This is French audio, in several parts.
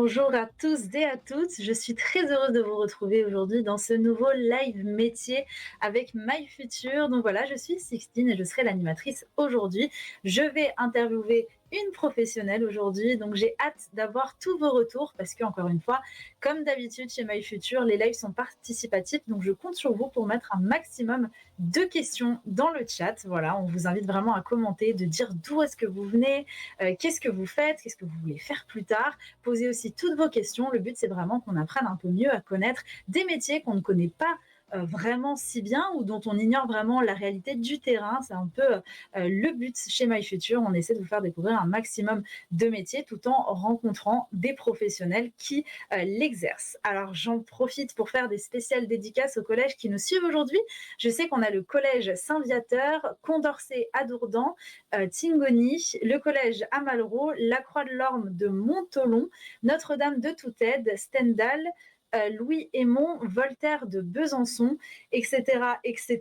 bonjour à tous et à toutes. Je suis très heureuse de vous retrouver aujourd'hui dans ce nouveau live métier avec My Future. Donc voilà, je suis Sixtine et je serai l'animatrice aujourd'hui. Je vais interviewer une professionnelle aujourd'hui, donc j'ai hâte d'avoir tous vos retours parce que, encore une fois, comme d'habitude chez My Future, les lives sont participatifs, donc je compte sur vous pour mettre un maximum de questions dans le chat. Voilà, on vous invite vraiment à commenter, de dire d'où est-ce que vous venez, qu'est-ce que vous faites, qu'est-ce que vous voulez faire plus tard. Posez aussi toutes vos questions. Le but, c'est vraiment qu'on apprenne un peu mieux à connaître des métiers qu'on ne connaît pas vraiment si bien ou dont on ignore vraiment la réalité du terrain. C'est un peu le but chez My Future. On essaie de vous faire découvrir un maximum de métiers tout en rencontrant des professionnels qui l'exercent. Alors j'en profite pour faire des spéciales dédicaces aux collèges qui nous suivent aujourd'hui. Je sais qu'on a le collège Saint-Viateur, Condorcet à Dourdan, Tingoni, le collège à Malraux, la Croix de l'Orme de Montholon, Notre-Dame de Touted, Stendhal, Louis Aymon, Voltaire de Besançon, etc., etc.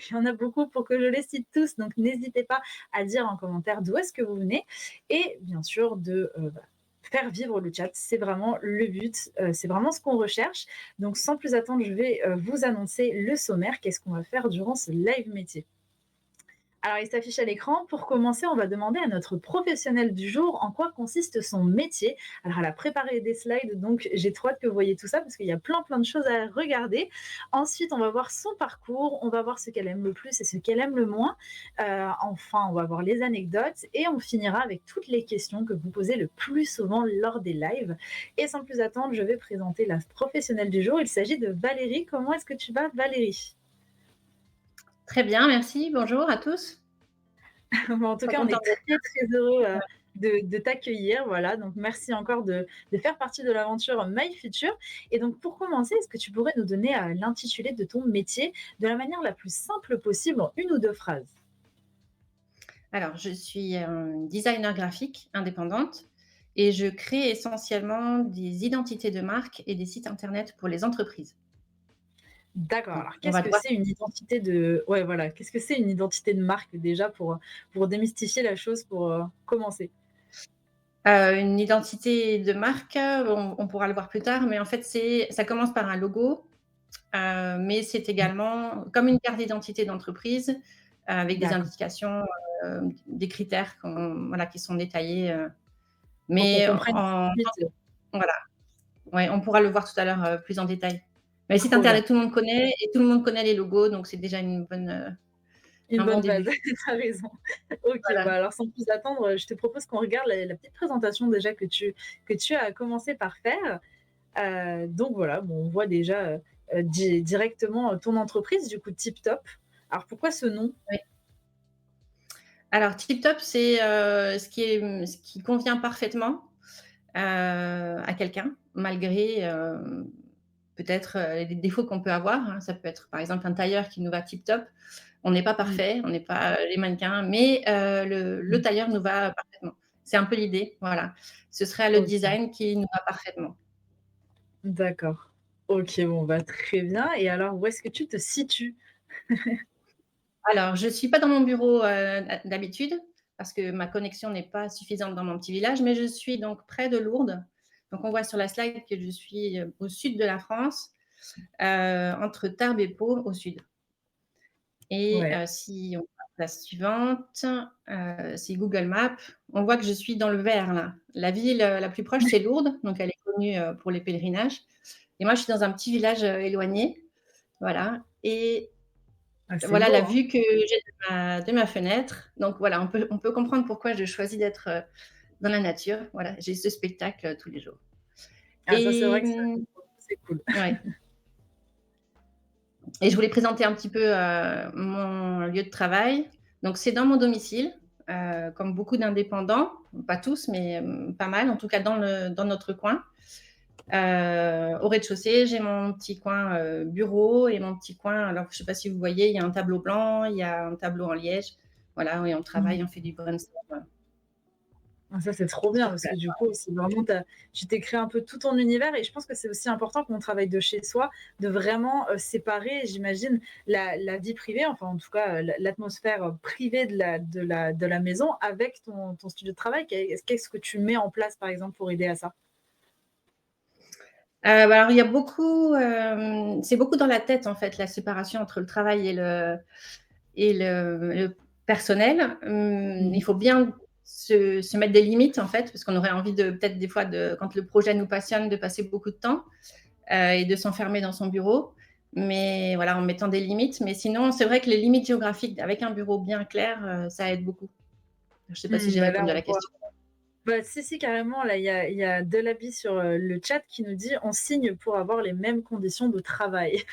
Il y en a beaucoup pour que je les cite tous, donc n'hésitez pas à dire en commentaire d'où est-ce que vous venez et bien sûr de faire vivre le chat. C'est vraiment le but, c'est vraiment ce qu'on recherche. Donc sans plus attendre, je vais vous annoncer le sommaire. Qu'est-ce qu'on va faire durant ce live métier? Alors, il s'affiche à l'écran. Pour commencer, on va demander à notre professionnel du jour en quoi consiste son métier. Alors, elle a préparé des slides, donc j'ai trop hâte que vous voyez tout ça parce qu'il y a plein de choses à regarder. Ensuite, on va voir son parcours, on va voir ce qu'elle aime le plus et ce qu'elle aime le moins. Enfin, on va voir les anecdotes et on finira avec toutes les questions que vous posez le plus souvent lors des lives. Et sans plus attendre, je vais présenter la professionnelle du jour. Il s'agit de Valérie. Comment est-ce que tu vas, Valérie? Très bien, merci. Bonjour à tous. Bon, en tout Trop cas, on contente est d'être très heureux là. de t'accueillir. Voilà, donc merci encore de faire partie de l'aventure My Future. Et donc, pour commencer, est-ce que tu pourrais nous donner l'intitulé de ton métier de la manière la plus simple possible, en une ou deux phrases? Alors, je suis, designer graphique indépendante et je crée essentiellement des identités de marque et des sites internet pour les entreprises. D'accord. Donc Alors, on qu'est-ce va que droit c'est une identité de ouais, voilà, qu'est-ce que c'est une identité de marque déjà pour démystifier la chose pour commencer? une identité de marque, on pourra le voir plus tard, mais en fait, ça commence par un logo, mais c'est également comme une carte d'identité d'entreprise, avec des D'accord. indications, des critères voilà, qui sont détaillés, Pour qu'on mais comprenne en tout de suite. voilà. Ouais, on pourra le voir tout à l'heure, plus en détail. Mais les sites Trop bien. internet, tout le monde connaît et tout le monde connaît les logos, donc c'est déjà Une un bon bonne base, début. tu as raison. OK, Voilà. bah, alors sans plus attendre, je te propose qu'on regarde la petite présentation déjà que tu as commencé par faire. Donc voilà, bon, on voit déjà, directement, ton entreprise, du coup, Tip Top. Alors pourquoi ce nom? Oui. Alors tip top, c'est, ce qui convient parfaitement, à quelqu'un, malgré, peut-être, les défauts qu'on peut avoir, hein. Ça peut être, par exemple, un tailleur qui nous va tip top. On n'est pas Mmh. parfait, on n'est pas, les mannequins, mais, le tailleur nous va parfaitement. C'est un peu l'idée, voilà. Ce serait le OK, design qui nous va parfaitement. d'accord. OK, bon, bah, très bien et alors où est-ce que tu te situes? Alors, je suis pas dans mon bureau, d'habitude, parce que ma connexion n'est pas suffisante dans mon petit village, mais je suis donc près de Lourdes. Donc on voit sur la slide que je suis, au sud de la France, entre Tarbes et Pau au sud. Et Ouais. si on passe à la suivante, c'est Google Maps, on voit que je suis dans le vert là. La ville, la plus proche, c'est Lourdes, donc elle est connue, pour les pèlerinages et moi je suis dans un petit village, éloigné, voilà et Ah, c'est voilà beau, la hein? vue que j'ai de ma fenêtre. Donc voilà, on peut comprendre pourquoi je choisis d'être, dans la nature. Voilà, j'ai ce spectacle, tous les jours Ah ça, c'est et vrai que c'est cool. ouais et je voulais présenter un petit peu, mon lieu de travail. Donc c'est dans mon domicile, comme beaucoup d'indépendants, pas tous, mais, pas mal, en tout cas dans notre coin. Au rez-de-chaussée, j'ai mon petit coin, bureau et mon petit coin alors je sais pas si vous voyez, il y a un tableau blanc, il y a un tableau en liège. Voilà, et on Mmh. travaille, on fait du brainstorm, Ah ça, c'est trop bien sur parce que place. du coup, c'est vraiment tu t'es créé un peu tout ton univers et je pense que c'est aussi important quand on travaille de chez soi, de vraiment, séparer, j'imagine, la vie privée, enfin, en tout cas, l'atmosphère, privée de la maison avec ton studio de travail. Qu'est-ce que tu mets en place, par exemple, pour aider à ça? Alors il y a beaucoup, c'est beaucoup dans la tête en fait, la séparation entre le travail et le personnel. Il Mmh. faut bien se mettre des limites en fait, parce qu'on aurait envie de peut-être des fois quand le projet nous passionne, de passer beaucoup de temps, et de s'enfermer dans son bureau. Mais voilà, en mettant des limites. Mais sinon, c'est vrai que les limites géographiques avec un bureau bien clair, ça aide beaucoup. Je ne sais pas si j'ai Bah, là, répondu à on la voit. question. Bah, si, si, carrément. Là, il y a Delaby sur le chat qui nous dit on signe pour avoir les mêmes conditions de travail.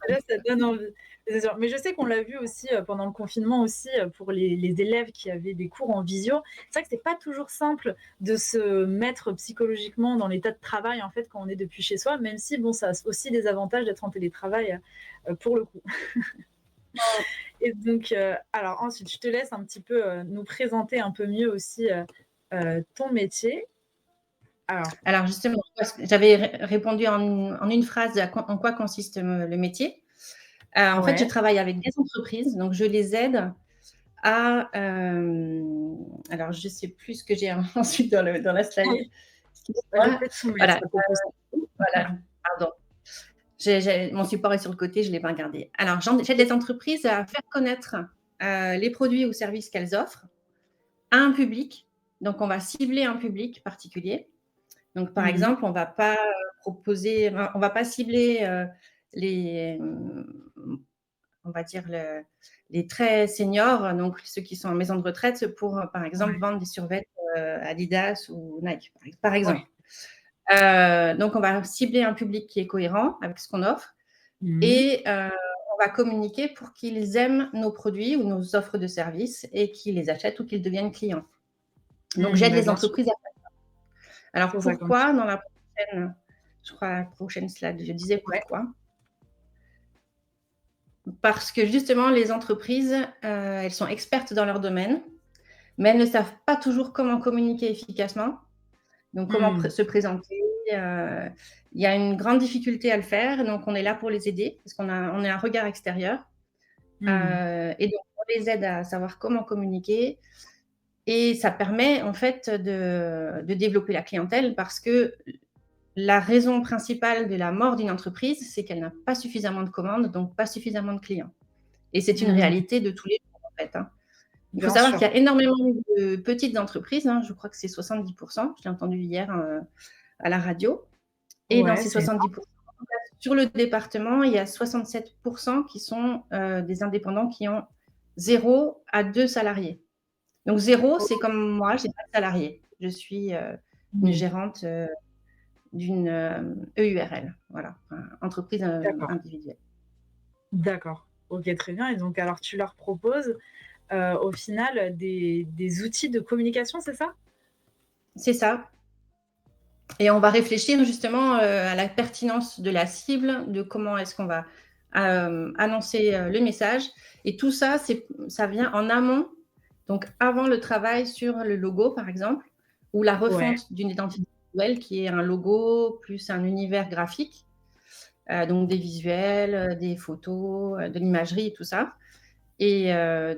Là, ça donne envie. C'est sûr. Mais je sais qu'on l'a vu aussi pendant le confinement aussi pour les élèves qui avaient des cours en visio. C'est vrai que c'est pas toujours simple de se mettre psychologiquement dans l'état de travail en fait quand on est depuis chez soi, même si bon, ça a aussi des avantages d'être en télétravail pour le coup. Et donc, alors ensuite, je te laisse un petit peu nous présenter un peu mieux aussi ton métier. Alors, Alors justement, j'avais répondu en une phrase en quoi consiste le métier. En fait, je ouais. travaille avec des entreprises, donc je les aide à, alors je ne sais plus ce que j'ai ensuite dans la slide. Bah, je vais Excuse-moi. peut-être soumettre Voilà, à propos. voilà, pardon. Mon support est sur le côté, je ne l'ai pas regardé. Alors, j'aide les entreprises à faire connaître les produits ou services qu'elles offrent à un public. Donc, on va cibler un public particulier. Donc, par Mmh. exemple, on va pas proposer, on va pas cibler les, on va dire les très seniors, donc ceux qui sont en maison de retraite, pour, par exemple, Ouais, vendre des survêtements Adidas ou Nike, par exemple. ouais. Donc, on va cibler un public qui est cohérent avec ce qu'on offre Mmh. et on va communiquer pour qu'ils aiment nos produits ou nos offres de services et qu'ils les achètent ou qu'ils deviennent clients. Donc, j'aide Bah, les bien sûr, entreprises à faire. Alors, c'est ça comme pourquoi dans la prochaine, je crois, la prochaine slide, je disais ouais. pourquoi. Parce que justement, les entreprises, elles sont expertes dans leur domaine, mais elles ne savent pas toujours comment communiquer efficacement. Donc, comment Mmh. se présenter. Il y a une grande difficulté à le faire. Donc, on est là pour les aider parce on est un regard extérieur. Mmh. Et donc, on les aide à savoir comment communiquer. Et ça permet en fait de développer la clientèle parce que la raison principale de la mort d'une entreprise, c'est qu'elle n'a pas suffisamment de commandes, donc pas suffisamment de clients. Et c'est une Mmh. réalité de tous les jours, en fait, hein. Il faut Bien savoir qu'il sûr. y a énormément de petites entreprises, hein, je crois que c'est 70%, je l'ai entendu hier à la radio. Et dans Ouais, ces c'est énorme. 70%, sur le département, il y a 67% qui sont des indépendants qui ont 0 à 2 salariés. Donc 0, c'est OK. comme moi, j'ai pas de salarié. Je suis une Mmh. gérante d'une EURL, voilà, entreprise D'accord, individuelle. d'accord. OK, très bien et donc alors tu leur proposes, au final, des outils de communication, c'est ça? C'est ça. Et on va réfléchir justement à la pertinence de la cible, de comment est-ce qu'on va annoncer le message. Et tout ça, ça vient en amont, donc avant le travail sur le logo, par exemple, ou la Ouais. refonte d'une identité visuelle qui est un logo plus un univers graphique, donc des visuels, des photos, de l'imagerie et tout ça. Et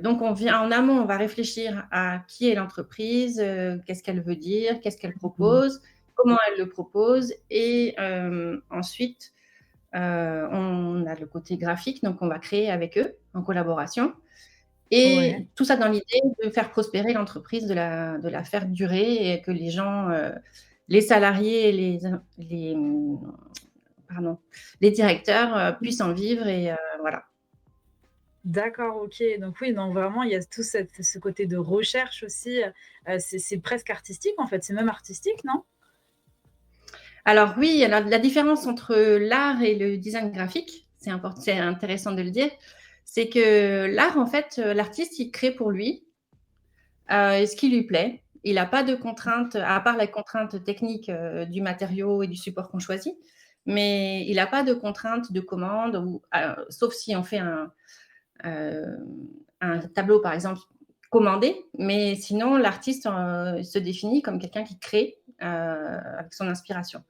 donc, on vient en amont, on va réfléchir à qui est l'entreprise, qu'est-ce qu'elle veut dire, qu'est-ce qu'elle Mmh. propose, comment elle le propose. Et ensuite, on a le côté graphique, donc on va créer avec eux en collaboration. Ouais. Et tout ça dans l'idée de faire prospérer l'entreprise, de la faire durer et que les gens, les salariés et pardon, les directeurs puissent en vivre. Et voilà. D'accord, OK. Donc oui, donc vraiment, il y a tout ce côté de recherche aussi, c'est presque artistique, en fait, c'est même artistique, non? Alors oui, alors la différence entre l'art et le design graphique, c'est intéressant de le dire, c'est que l'art, en fait, l'artiste, il crée pour lui ce qui lui plaît. Il n'a pas de contraintes, à part la contrainte technique du matériau et du support qu'on choisit, mais il n'a pas de contraintes de commande, sauf si on fait euh, un tableau, par exemple, commandé, mais sinon, l'artiste se définit comme quelqu'un qui crée avec son inspiration.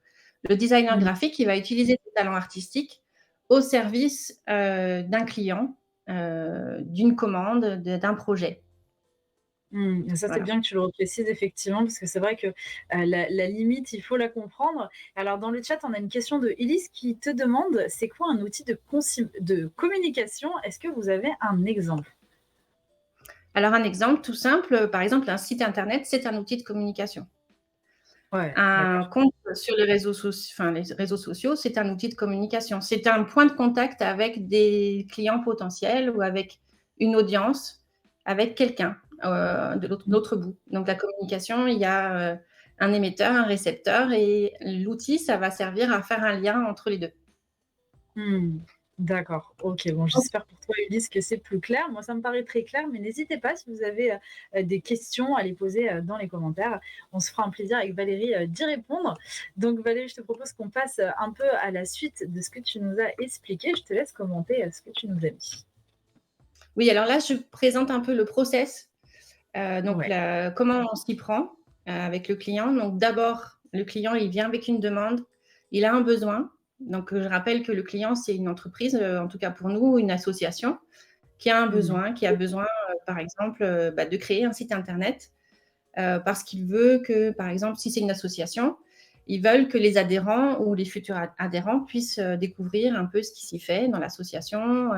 Le designer Mmh. graphique, il va utiliser ses talents artistiques au service d'un client, d'une commande, d'un projet. Et ça, c'est Voilà. bien que tu le reprécises effectivement, parce que c'est vrai que, la limite, il faut la comprendre. Alors dans le chat, on a une question de Elise qui te demande: «C'est quoi un outil de communication? Est-ce que vous avez un exemple?» Alors un exemple tout simple, par exemple un site internet, c'est un outil de communication. Ouais, Un d'accord. compte sur les réseaux sociaux, c'est un outil de communication. C'est un point de contact avec des clients potentiels ou avec une audience, avec quelqu'un, de l'autre bout. Donc la communication, il y a, un émetteur, un récepteur et l'outil, ça va servir à faire un lien entre les 2. Mmh. D'accord, OK. Bon, j'espère pour toi, Ulysse, que c'est plus clair. Moi, ça me paraît très clair, mais n'hésitez pas si vous avez, des questions à les poser, dans les commentaires. On se fera un plaisir avec Valérie, d'y répondre. Donc Valérie, je te propose qu'on passe, un peu à la suite de ce que tu nous as expliqué. Je te laisse commenter, ce que tu nous as dit. Oui, alors là, je présente un peu le process, donc Ouais. comment on s'y prend, avec le client. Donc d'abord, le client, il vient avec une demande, il a un besoin. Donc, je rappelle que le client, c'est une entreprise, en tout cas pour nous, une association qui a un Mmh. besoin, par exemple, de créer un site internet, parce qu'il veut que, par exemple, si c'est une association, ils veulent que les adhérents ou les futurs adhérents puissent découvrir un peu ce qui s'y fait dans l'association,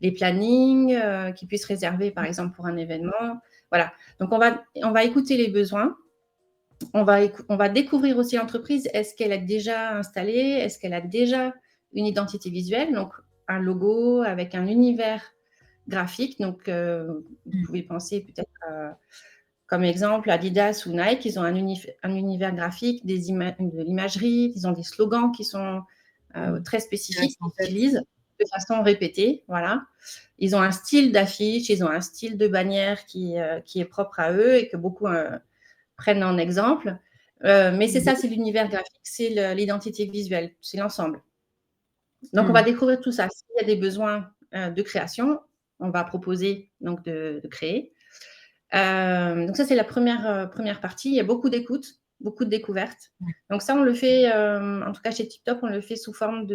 les plannings, qu'ils puissent réserver, par exemple, pour un événement. Voilà. Donc, on va écouter les besoins. On va découvrir aussi l'entreprise. Est-ce qu'elle est déjà installée? Est-ce qu'elle a déjà une identité visuelle? Donc, un logo avec un univers graphique. Donc, vous Mmh. pouvez penser peut-être comme exemple, Adidas ou Nike, ils ont un univers graphique, de l'imagerie, ils ont des slogans qui sont Mmh. très Qui spécifiques, reste en qu'ils tête. utilisent de façon répétée. Voilà. Ils ont un style d'affiche, ils ont un style de bannière qui est propre à eux et que beaucoup prennent en exemple. Mais c'est Mmh. ça, c'est l'univers graphique, c'est l'identité visuelle, c'est l'ensemble. Donc, on va Mmh. découvrir tout ça. S'il y a des besoins de création, on va proposer donc de créer. Donc ça, c'est la première partie. Il y a beaucoup d'écoute, beaucoup de découvertes. Ouais. Donc ça, on le fait, en tout cas chez TipTop, on le fait sous forme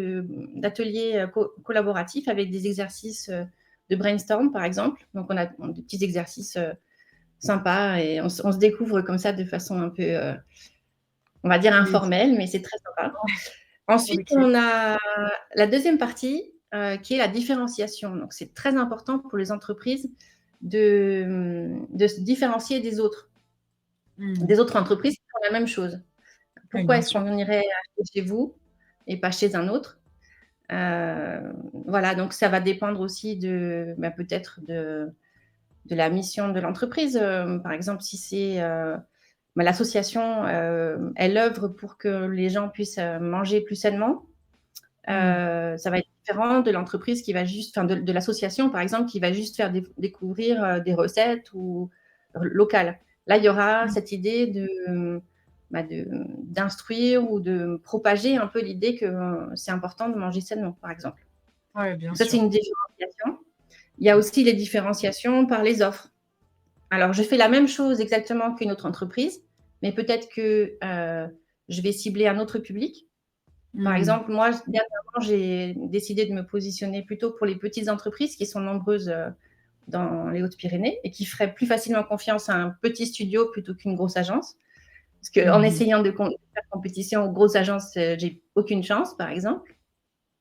d'ateliers collaboratifs avec des exercices de brainstorm, par exemple. Donc on a des petits exercices sympas et on se découvre comme ça de façon un peu, on va dire Oui. informelle, mais c'est très sympa. Ensuite, OK. on a la deuxième partie qui est la différenciation. Donc c'est très important pour les entreprises de se différencier Mmh. des autres entreprises qui font la même chose. Oui, Pourquoi bien est-ce sûr. qu'on irait acheter chez vous et pas chez un autre? Voilà, donc ça va dépendre aussi peut-être de la mission de l'entreprise. Par exemple, si c'est l'association, elle œuvre pour que les gens puissent manger plus sainement. Mmh. Ça va être différent de l'entreprise qui va juste, enfin de l'association par exemple, qui va juste faire découvrir des recettes ou locales. Là, il y aura Mmh. cette idée d'instruire ou de propager un peu l'idée que c'est important de manger sainement, par exemple. Ouais, bien Donc ça, c'est sûr. une différenciation. Il y a aussi les différenciations par les offres. Alors, je fais la même chose exactement qu'une autre entreprise, mais peut-être que je vais cibler un autre public. Par Mmh. exemple, moi, dernièrement, j'ai décidé de me positionner plutôt pour les petites entreprises qui sont nombreuses dans les Hautes-Pyrénées et qui feraient plus facilement confiance à un petit studio plutôt qu'une grosse agence. Parce qu'en Mmh. essayant de faire compétition aux grosses agences, j'ai aucune chance, par exemple.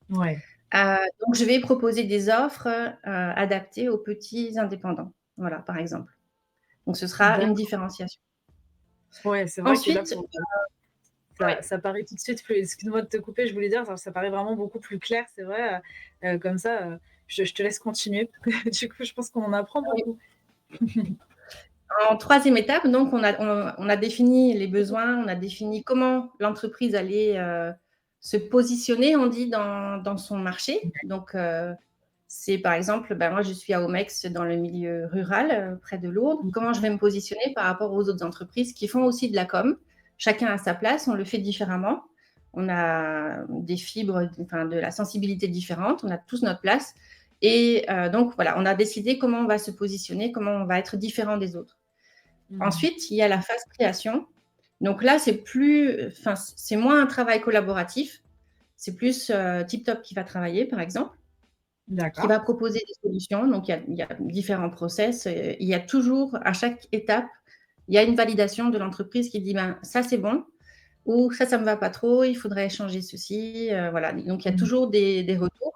Ouais. Donc, je vais proposer des offres adaptées aux petits indépendants. Voilà, par exemple. Donc, ce sera une D'accord. différenciation. Ouais, c'est vrai que là, Ensuite, pour ouais. ça paraît tout de suite plus, excuse-moi de te couper, je voulais dire, ça paraît vraiment beaucoup plus clair, c'est vrai, comme ça, je te laisse continuer. Du coup, je pense qu'on en apprend beaucoup. En troisième étape, donc, on a défini les besoins, on a défini comment l'entreprise allait se positionner, on dit, dans son marché. Donc, c'est par exemple, moi, je suis à Omex dans le milieu rural, près de Lourdes. Mmh. Comment je vais me positionner par rapport aux autres entreprises qui font aussi de la com? Chacun à sa place, on le fait différemment. On a des fibres, enfin, de la sensibilité différente, on a tous notre place. Et donc, voilà, on a décidé comment on va se positionner, comment on va être différent des autres. Mmh. Ensuite, il y a la phase création. Donc là, c'est moins un travail collaboratif. C'est plus TipTop qui va travailler, par exemple. qui D'accord. va proposer des solutions. Donc il y a différents process, il y a toujours à chaque étape, il y a une validation de l'entreprise qui dit: «Ben, ça c'est bon» ou «Ça, ça me va pas trop, il faudrait changer ceci», voilà. Donc il y a Mmh. toujours des retours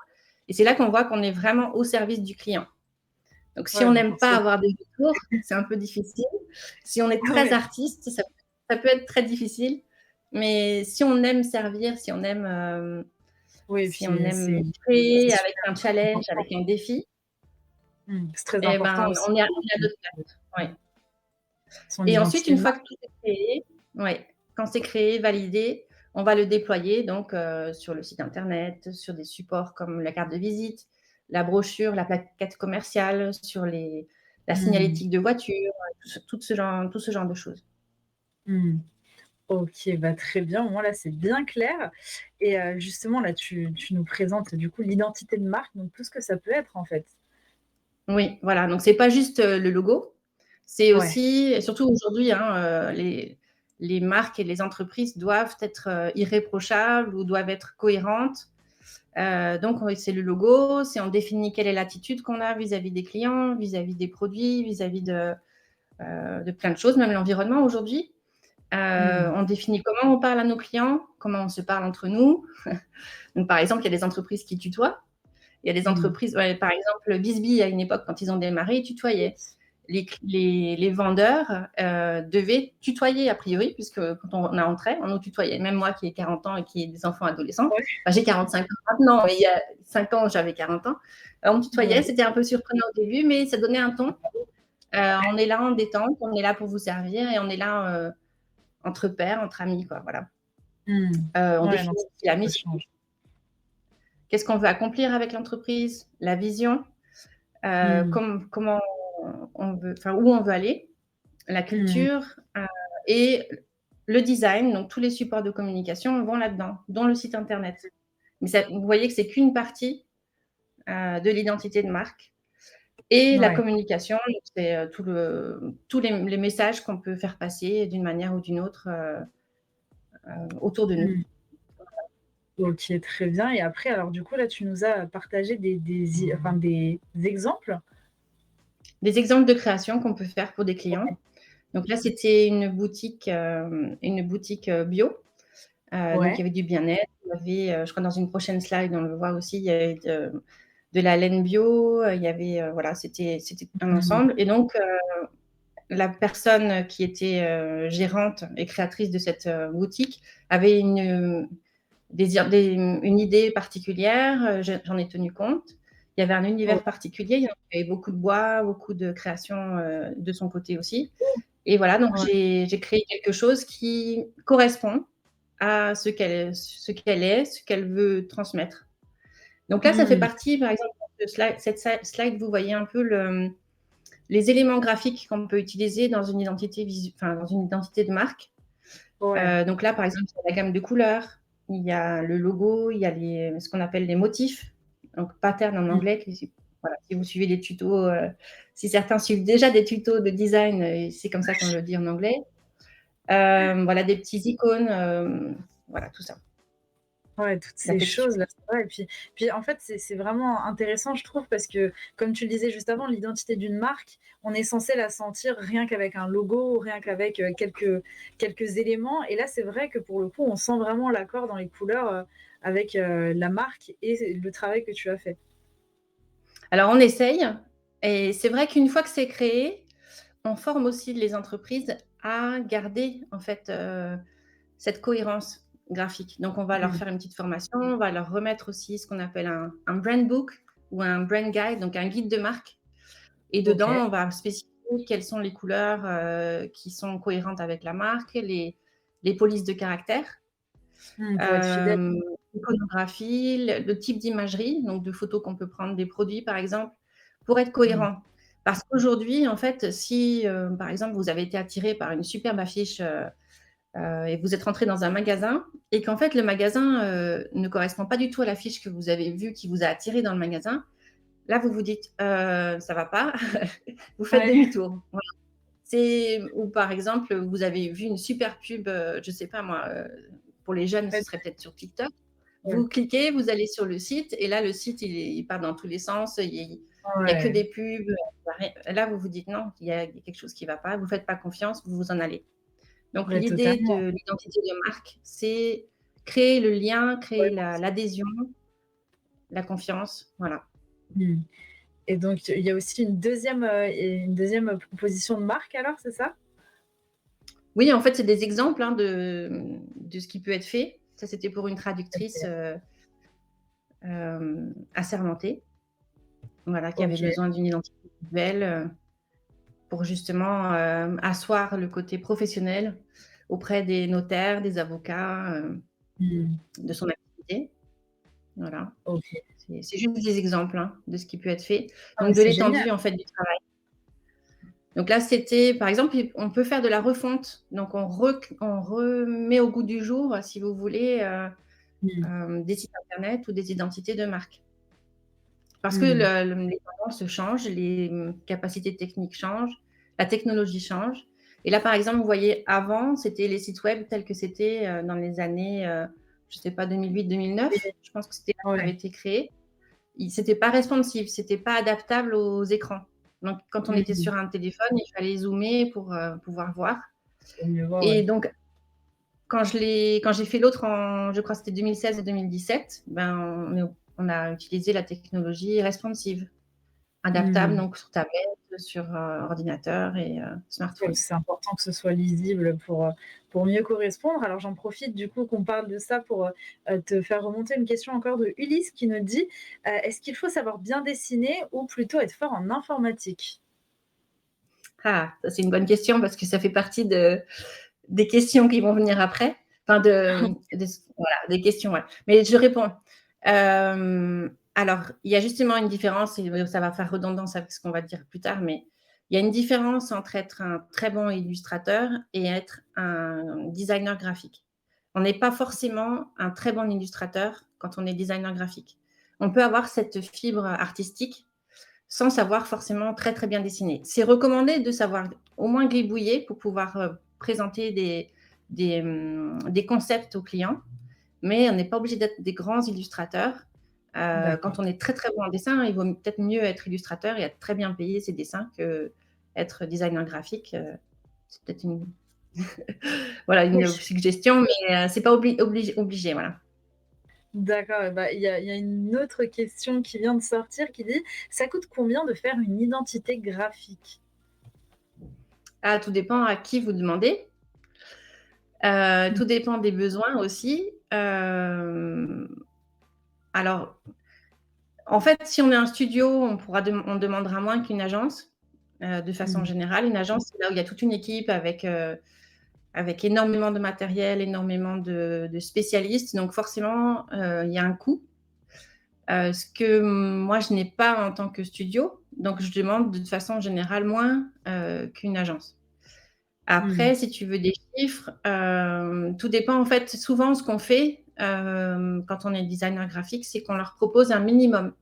et c'est là qu'on voit qu'on est vraiment au service du client. Donc si Ouais, on bah, n'aime pas forcément. avoir des retours, c'est un peu difficile. Si on est très Ouais. artiste, ça peut être très difficile. Mais si on aime servir, Oui, et si on puis aime c'est créer avec super un challenge, important. avec un défi, C'est très et important ben, aussi on a notre place. Ouais. son Et ensuite, identité une de fois marque. que tout est créé, ouais, quand c'est créé, validé, on va le déployer donc sur le site internet, sur des supports comme la carte de visite, la brochure, la plaquette commerciale, sur la Mmh. signalétique de voiture, tout ce genre de choses. Mmh. OK, bah, très bien. Au moins là, c'est bien clair et justement là, tu nous présentes du coup l'identité de marque, donc tout ce que ça peut être en fait. Oui, voilà, donc c'est pas juste, le logo, c'est Ouais. aussi et surtout aujourd'hui, hein, les marques et les entreprises doivent être, irréprochables ou doivent être cohérentes. Donc oui, c'est le logo, c'est on définit quelle est l'attitude qu'on a vis-à-vis des clients, vis-à-vis des produits, vis-à-vis de plein de choses, même l'environnement aujourd'hui. Mmh. On définit comment on parle à nos clients, comment on se parle entre nous. Donc par exemple, il y a des entreprises qui tutoient. Il y a des Mmh. entreprises, ouais, par exemple, Bisbee, à une époque, quand ils ont démarré, ils Oui. tutoyaient. Les vendeurs devaient tutoyer, a priori, puisque quand on entrait, on nous tutoyait. Même moi qui ai 40 ans et qui ai des enfants adolescents, Ouais. enfin, j'ai 45 ans maintenant, mais il y a 5 ans, j'avais 40 ans. On me tutoyait, Ouais. c'était un peu surprenant au début, mais ça donnait un ton. On est là en détente, on est là pour vous servir et on est là entre pairs, entre amis, quoi, voilà. Mmh. On Ouais, non, définit c'est aussi la ça mission. change. Qu'est-ce qu'on veut accomplir avec l'entreprise, la vision, Mmh. comment on veut, enfin, où on veut aller, la Mmh. culture et le design. Donc, tous les supports de communication vont là-dedans, dont le site internet. Mais ça, vous voyez que c'est qu'une partie de l'identité de marque. Et la Ouais. communication, c'est tous les messages qu'on peut faire passer d'une manière ou d'une autre autour de nous. Mmh. OK, très bien et après alors du coup là, tu nous as partagé des exemples? Des exemples de création qu'on peut faire pour des clients. Donc là, c'était une boutique bio. Donc il y Ouais. avait du bien-être, il y avait, je crois dans une prochaine slide, on le voit aussi, il y avait de la laine bio, il y avait, voilà, c'était un Mmh. ensemble et donc la personne qui était, gérante et créatrice de cette, boutique avait une idée particulière, j'en ai tenu compte. Il y avait un Ouais. univers particulier, il y avait beaucoup de bois, beaucoup de création, de son côté aussi et voilà, donc Ouais. j'ai créé quelque chose qui correspond à ce qu'elle est, ce qu'elle veut transmettre. Donc là, ça fait Mmh. partie, par exemple, de cette slide, vous voyez un peu les éléments graphiques qu'on peut utiliser dans une identité enfin, dans une identité de marque. Ouais. Donc là, par exemple, il y a la gamme de couleurs, il y a le logo, il y a ce qu'on appelle les motifs, donc pattern en Mmh. anglais. Voilà, si vous suivez des tutos, si certains suivent déjà des tutos de design, c'est comme ça qu'on le dit en anglais. Voilà, des petits icônes, voilà, tout ça. Ouais, toutes La ces texture. choses-là, c'est vrai et puis en fait, c'est vraiment intéressant, je trouve, parce que comme tu le disais juste avant, l'identité d'une marque, on est censé la sentir rien qu'avec un logo, rien qu'avec, quelques éléments et là, c'est vrai que pour le coup, on sent vraiment l'accord dans les couleurs, avec, la marque et le travail que tu as fait. Alors on essaye et c'est vrai qu'une fois que c'est créé, on forme aussi les entreprises à garder en fait, cette cohérence graphique. Donc on va leur Mmh. faire une petite formation, on va leur remettre aussi ce qu'on appelle un brand book ou un brand guide, donc un guide de marque et dedans, OK. on va spécifier quelles sont les couleurs, qui sont cohérentes avec la marque, les polices de caractère, Pour être fidèle. hem, l'iconographie, le type d'imagerie, donc de photos qu'on peut prendre des produits par exemple, pour être Mmh. cohérent. Parce qu'aujourd'hui, en fait, si, par exemple, vous avez été attiré par une superbe affiche, et vous êtes rentré dans un magasin et qu'en fait le magasin ne correspond pas du tout à l'affiche que vous avez vue qui vous a attiré dans le magasin, là vous vous dites ça va pas, vous faites Ouais. demi-tour. Voilà. Ou par exemple vous avez vu une super pub, je sais pas moi, pour les jeunes ce Ouais. serait peut-être sur TikTok. Ouais. Vous cliquez, vous allez sur le site et là, le site, il part dans tous les sens. Il y a que Ouais, des pubs. Là, vous vous dites non, il y a quelque chose qui va pas. Vous faites pas confiance, vous vous en allez. Donc, ouais, l'idée totalement. de l'identité de marque, c'est créer le lien, créer Ouais. l'adhésion, la confiance. Voilà. Mmh. Et donc il y a aussi une deuxième proposition de marque alors, c'est ça? Oui, en fait, c'est des exemples hein, de ce qui peut être fait. Ça, c'était pour une traductrice OK. assermentée, voilà, qui avait OK. besoin d'une identité visuelle pour justement asseoir le côté professionnel auprès des notaires, des avocats, Mmh. de son activité. Voilà. OK. C'est juste des exemples hein, de ce qui peut être fait. Ah mais Donc, de c'est génial. l'étendue en fait du travail. Donc là, c'était, par exemple, on peut faire de la refonte. Donc, on remet au goût du jour, si vous voulez, Mmh. des sites internet ou des identités de marque. Parce que Mmh. les tendances changent, les capacités techniques changent, la technologie change. Et là, par exemple, vous voyez, avant, c'était les sites web tels que c'était dans les années, je ne sais pas, 2008-2009. Je pense que c'était là que ça Ouais. avait été créé. C'était pas responsive, c'était pas adaptable aux écrans. Donc, quand on était Mmh. sur un téléphone, il fallait zoomer pour pouvoir voir. Pour mieux voir, Et ouais. donc, quand j'ai fait l'autre en, je crois que c'était 2016 et 2017, ben, on a utilisé la technologie responsive, adaptable, Mmh. donc sur tablette, sur ordinateur et Ouais, smartphone. c'est important que ce soit lisible pour mieux correspondre. Alors j'en profite du coup qu'on parle de ça pour, te faire remonter une question encore de Ulysse qui nous dit: «Est-ce qu'il faut savoir bien dessiner ou plutôt être fort en informatique?» Ah, ça c'est une bonne question parce que ça fait partie des questions qui vont venir après. Enfin, voilà, des questions, ouais. Mais je réponds. Alors, il y a justement une différence, et ça va faire redondance avec ce qu'on va dire plus tard, mais il y a une différence entre être un très bon illustrateur et être un designer graphique. On n'est pas forcément un très bon illustrateur quand on est designer graphique. On peut avoir cette fibre artistique sans savoir forcément très très bien dessiner. C'est recommandé de savoir au moins gribouiller pour pouvoir présenter des concepts aux clients, mais on n'est pas obligé d'être des grands illustrateurs. D'accord. Quand on est très très bon en dessin, il vaut peut-être mieux être illustrateur et être très bien payé ses dessins que être designer graphique. C'est peut-être voilà, Oui. une suggestion, mais c'est pas obligé, voilà. D'accord et bah, il y a une autre question qui vient de sortir qui dit: «Ça coûte combien de faire une identité graphique?» Ah, tout dépend à qui vous demandez. Mmh. Tout dépend des besoins aussi. Alors, en fait, si on est un studio, on demandera moins qu'une agence, de façon Mmh. générale. Une agence, c'est là où il y a toute une équipe avec énormément de matériel, énormément de spécialistes. Donc forcément, il y a un coût. Ce que moi, je n'ai pas en tant que studio. Donc, je demande de façon générale moins qu'une agence. Mmh. Après, si tu veux des chiffres, tout dépend. En fait, souvent, ce qu'on fait quand on est designer graphique, c'est qu'on leur propose un minimum.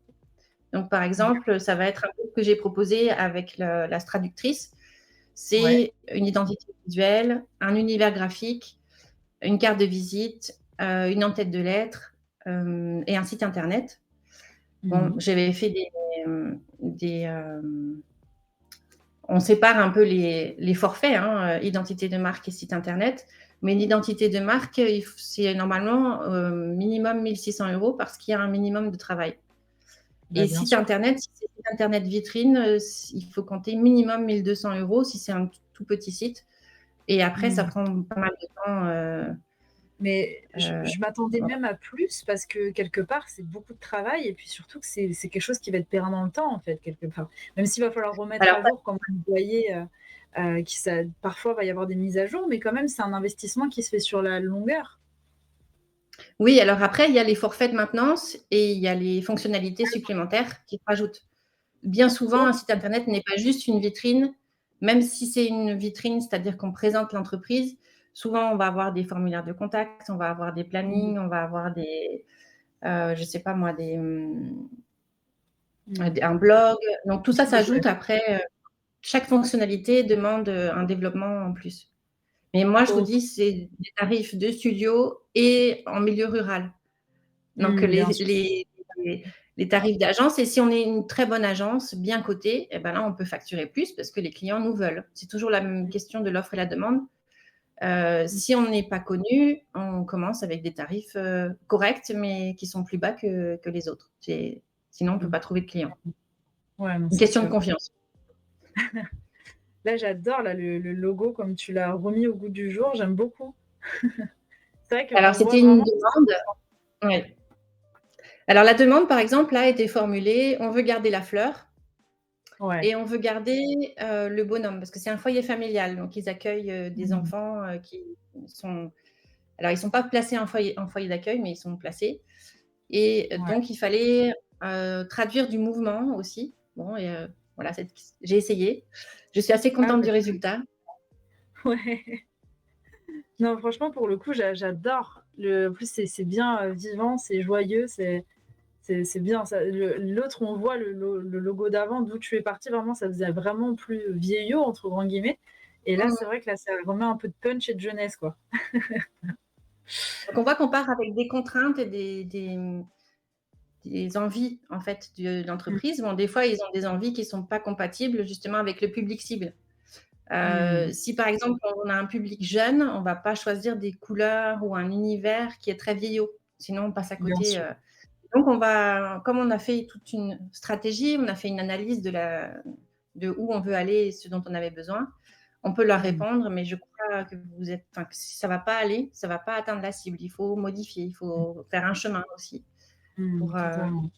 Donc, par exemple, ça va être un peu ce que j'ai proposé avec la traductrice. Ouais. C'est une identité visuelle, un univers graphique, une carte de visite, une en-tête de lettres et un site internet. Mmh Bon, mh. j'avais fait on sépare un peu les forfaits, hein, identité de marque et site internet. Mais une identité de marque, c'est normalement minimum 1 600 € parce qu'il y a un minimum de travail. Bah, Et bien site sûr. internet, si c'est site internet vitrine, il faut compter minimum 1 200 € si c'est un tout petit site. Et après, ça Mmh. prend pas mal de temps. Mais je Euh, je m'attendais même à plus parce que quelque part, c'est beaucoup de travail et puis surtout que c'est quelque chose qui va être périn dans le temps, en fait, quelque part. Même s'il va falloir remettre alors, à jour comme vous le voyez, qui ça parfois, va y avoir des mises à jour, mais quand même, c'est un investissement qui se fait sur la longueur. oui, alors après, il y a les forfaits de maintenance et il y a les fonctionnalités supplémentaires qui se rajoutent. Bien souvent, Oh, un site internet n'est pas juste une vitrine, même si c'est une vitrine, c'est-à-dire qu'on présente l'entreprise. Souvent, on va avoir des formulaires de contact, on va avoir des mmh, plannings, on va avoir je sais pas moi, mmh. un blog. Donc tout ça Ouais. s'ajoute après. Chaque fonctionnalité demande un développement en plus. Mais moi, je vous OK. dis, c'est des tarifs de studio et en milieu rural. Donc, Bien sûr. les tarifs d'agence, et si on est une très bonne agence, bien cotée, et ben là, on peut facturer plus parce que les clients nous veulent. C'est toujours la même question de l'offre et la demande. Si on n'est pas connu, on commence avec des tarifs corrects, mais qui sont plus bas que les autres. Sinon, on ne peut pas trouver de clients. Ouais, non, Une c'est question de sûr. confiance. Là, j'adore là, le logo comme tu l'as remis au goût du jour. J'aime beaucoup. C'est vrai Alors, qu'on voit c'était une vraiment. demande. Ouais. Alors, la demande, par exemple, là, a été formulée, on veut garder la fleur Ouais. et on veut garder le bonhomme, parce que c'est un foyer familial. Donc, ils accueillent des Mmh. enfants qui sont... Alors, ils ne sont pas placés en foyer d'accueil, mais ils sont placés. Et Ouais. donc, il fallait traduire du mouvement aussi. Bon, et voilà, j'ai essayé. Je suis assez Ah contente bah, du résultat. ouais. Non, franchement, pour le coup, j'adore. En plus, c'est bien vivant, c'est joyeux, c'est bien. L'autre, on voit le logo d'avant, d'où tu es parti, vraiment, ça faisait vraiment plus vieillot, entre grands guillemets. Et là, c'est Mmh. vrai que là, ça remet un peu de punch et de jeunesse, quoi. Donc, on voit qu'on part avec des contraintes et des envies, en fait, de Mmh. l'entreprise. Bon, des fois, ils ont des envies qui ne sont pas compatibles, justement, avec le public cible. Mmh. Si, par exemple, on a un public jeune, on ne va pas choisir des couleurs ou un univers qui est très vieillot. Sinon, on passe à Bien côté. sûr. Donc, comme on a fait toute une stratégie, on a fait une analyse de où on veut aller et ce dont on avait besoin, on peut leur Mmh. répondre, mais je crois que que ça va pas aller, ça va pas atteindre la cible. Il faut modifier, il faut faire un chemin aussi Mmh, pour, totalement.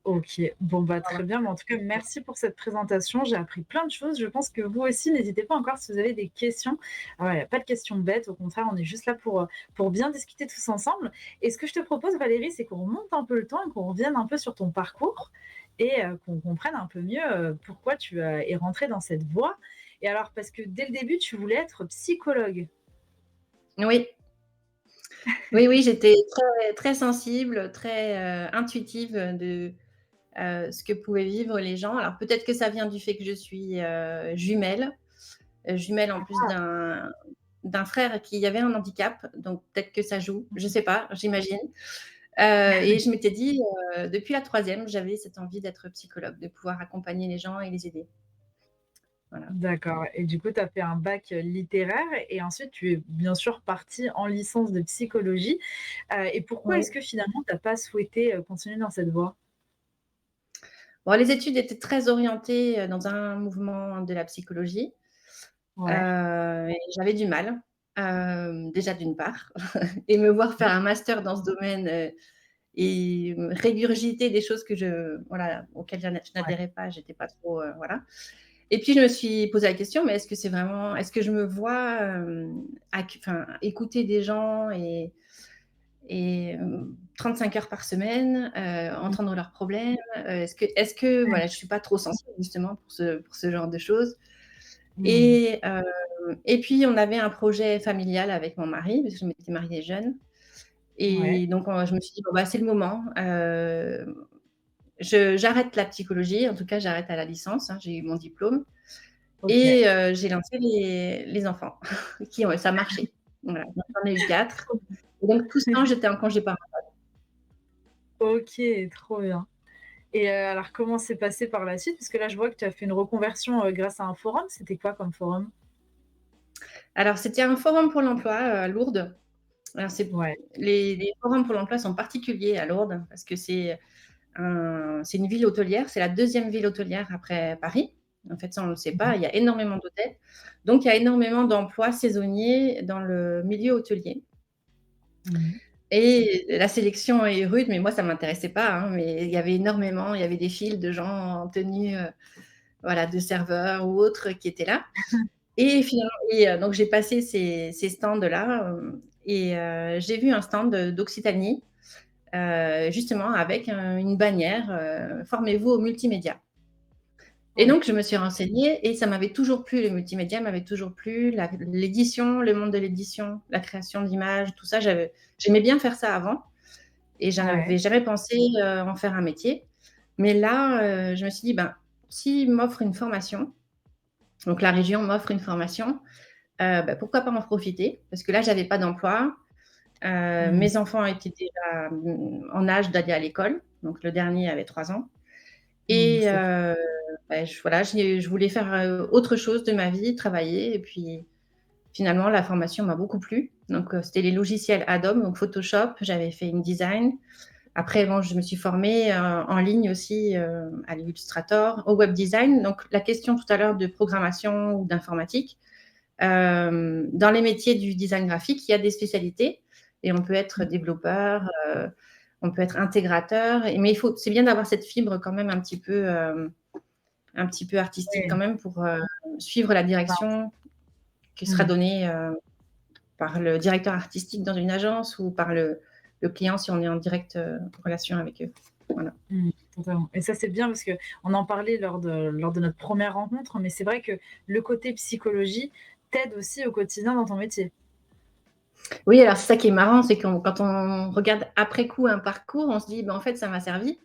OK. Bon, bah, voilà. très bien. Mais en tout cas, merci pour cette présentation. J'ai appris plein de choses. Je pense que vous aussi, n'hésitez pas encore si vous avez des questions. Alors, il y a pas de questions bêtes. Au contraire, on est juste là pour bien discuter tous ensemble. Et ce que je te propose, Valérie, c'est qu'on remonte un peu le temps et qu'on revienne un peu sur ton parcours et qu'on comprenne un peu mieux pourquoi es rentrée dans cette voie. Et alors, parce que dès le début, tu voulais être psychologue. Oui, oui, oui, j'étais très, très sensible, très intuitive de ce que pouvaient vivre les gens. Alors peut-être que ça vient du fait que je suis jumelle en plus d'un frère qui avait un handicap, donc peut-être que ça joue, je sais pas, j'imagine. Et je m'étais dit, depuis la troisième, j'avais cette envie d'être psychologue, de pouvoir accompagner les gens et les aider. Voilà. D'accord et du coup, tu as fait un bac, littéraire et ensuite tu es bien sûr partie en licence de psychologie, et pourquoi Oui. est-ce que finalement tu as pas souhaité, continuer dans cette voie? Bon, les études étaient très orientées dans un mouvement de la psychologie. Ouais. Et j'avais du mal, déjà d'une part, et me voir faire un master dans ce domaine, et régurgiter des choses voilà, auxquelles je Ouais. n'adhérais pas, j'étais pas trop, voilà. Et puis je me suis posé la question, mais est-ce que je me vois, écouter des gens et 35 heures par semaine, Mmh. entendre leurs problèmes, est-ce que voilà, je suis pas trop sensible justement pour ce genre de choses? Mmh. Et puis on avait un projet familial avec mon mari, parce que je m'étais mariée jeune, Ouais. et donc je me suis dit: «Bon, bah, c'est le moment, j'arrête la psychologie, en tout cas j'arrête à la licence, hein, j'ai eu mon diplôme, OK. et j'ai lancé les enfants ça a marché. Voilà, donc j'en ai eu 4, Trop et donc tout ce temps j'étais en congé parental. OK, trop bien et alors comment c'est passé par la suite? Parce que là, je vois que tu as fait une reconversion, grâce à un forum. C'était quoi comme forum? Alors c'était un forum pour l'emploi, à Lourdes. Alors Ouais. les forums pour l'emploi sont particuliers à Lourdes parce que c'est une ville hôtelière, c'est la deuxième ville hôtelière après Paris. En fait, ça, on ne le sait Mmh. pas, il y a énormément d'hôtels. Donc, il y a énormément d'emplois saisonniers dans le milieu hôtelier. Mmh. Et la sélection est rude, mais moi, ça ne m'intéressait pas, hein, mais il y avait des files de gens en tenue, voilà, de serveurs ou autres qui étaient là. Et finalement, donc j'ai passé ces stands-là, et j'ai vu un stand d'Occitanie, justement avec une bannière, «Formez-vous au multimédia». Et Ouais. donc je me suis renseignée et ça m'avait toujours plu, le multimédia m'avait toujours plu, l'édition, le monde de l'édition, la création d'images, tout ça, j'aimais bien faire ça avant, et j'en Ouais. avais jamais pensé, en faire un métier. Mais là, je me suis dit: «Ben, s'ils m'offrent une formation», donc la région m'offre une formation, bah, pourquoi pas en profiter? Parce que là, j'avais pas d'emploi. Mes enfants étaient déjà en âge d'aller à l'école, donc le dernier avait 3 ans et C'est voilà, je voulais faire, autre chose de ma vie, travailler et puis finalement la formation m'a beaucoup plu. Donc c'était les logiciels Adobe, donc Photoshop, j'avais fait InDesign. Après bon, je me suis formée, en ligne aussi, à l'Illustrator, au web design. Donc la question tout à l'heure de programmation ou d'informatique, dans les métiers du design graphique, il y a des spécialités et on peut être développeur, on peut être intégrateur, mais c'est bien d'avoir cette fibre quand même un petit peu artistique quand ouais. même pour suivre la direction qui sera Mmh. donnée par le directeur artistique dans une agence ou par le client si on est en direct relation avec eux. Voilà. Totalement. Et ça, c'est bien parce qu'on en parlait lors de notre première rencontre, mais c'est vrai que le côté psychologie t'aide aussi au quotidien dans ton métier. Oui, alors c'est ça qui est marrant, c'est quand on regarde après coup un parcours, on se dit, ben, en fait, ça m'a servi.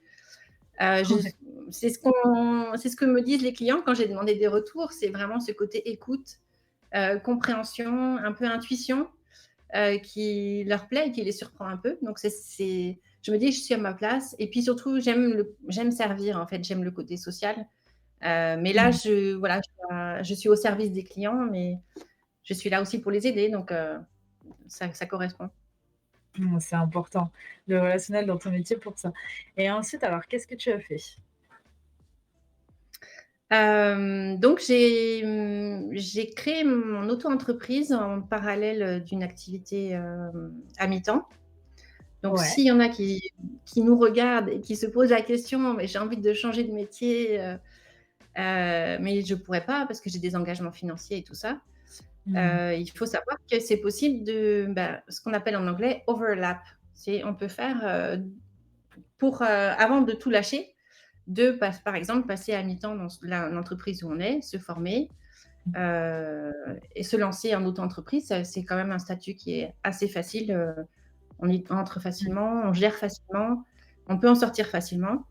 Je Ouais. c'est ce que me disent les clients quand j'ai demandé des retours, c'est vraiment ce côté écoute, compréhension, un peu intuition, qui leur plaît et qui les surprend un peu. Donc je me dis: «Je suis à ma place» et puis surtout j'aime servir en fait, j'aime le côté social. Mais là Mmh. voilà, je suis au service des clients, mais je suis là aussi pour les aider donc ça correspond. C'est important, le relationnel dans ton métier pour ça. Et ensuite, alors, qu'est-ce que tu as fait? Donc j'ai créé mon auto-entreprise en parallèle, d'une activité, à mi-temps. Donc Ouais, s'il y en a qui nous regardent et qui se posent la question: «Mais j'ai envie de changer de métier, mais je pourrais pas parce que j'ai des engagements financiers et tout ça». mmh, Il faut savoir que c'est possible ce qu'on appelle en anglais overlap. On peut faire, avant de tout lâcher, par exemple, passer à mi-temps dans l'entreprise où on est, se former, et se lancer en auto-entreprise. C'est quand même un statut qui est assez facile, on y entre mmh. facilement, on gère facilement, on peut en sortir facilement.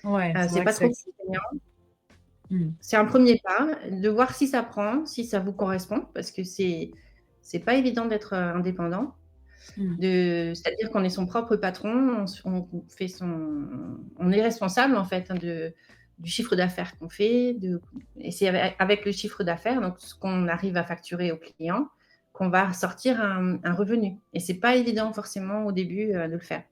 Ouais, c'est C'est vrai que pas c'est trop accessible. contraignant. Mmh, C'est un premier pas, de voir si ça prend, si ça vous correspond, parce que c'est pas évident d'être, indépendant. mmh. C'est-à-dire qu'on est son propre patron, on est responsable en fait, hein, du chiffre d'affaires qu'on fait, et c'est avec le chiffre d'affaires, donc ce qu'on arrive à facturer au client, qu'on va sortir un revenu et c'est pas évident forcément au début, de le faire.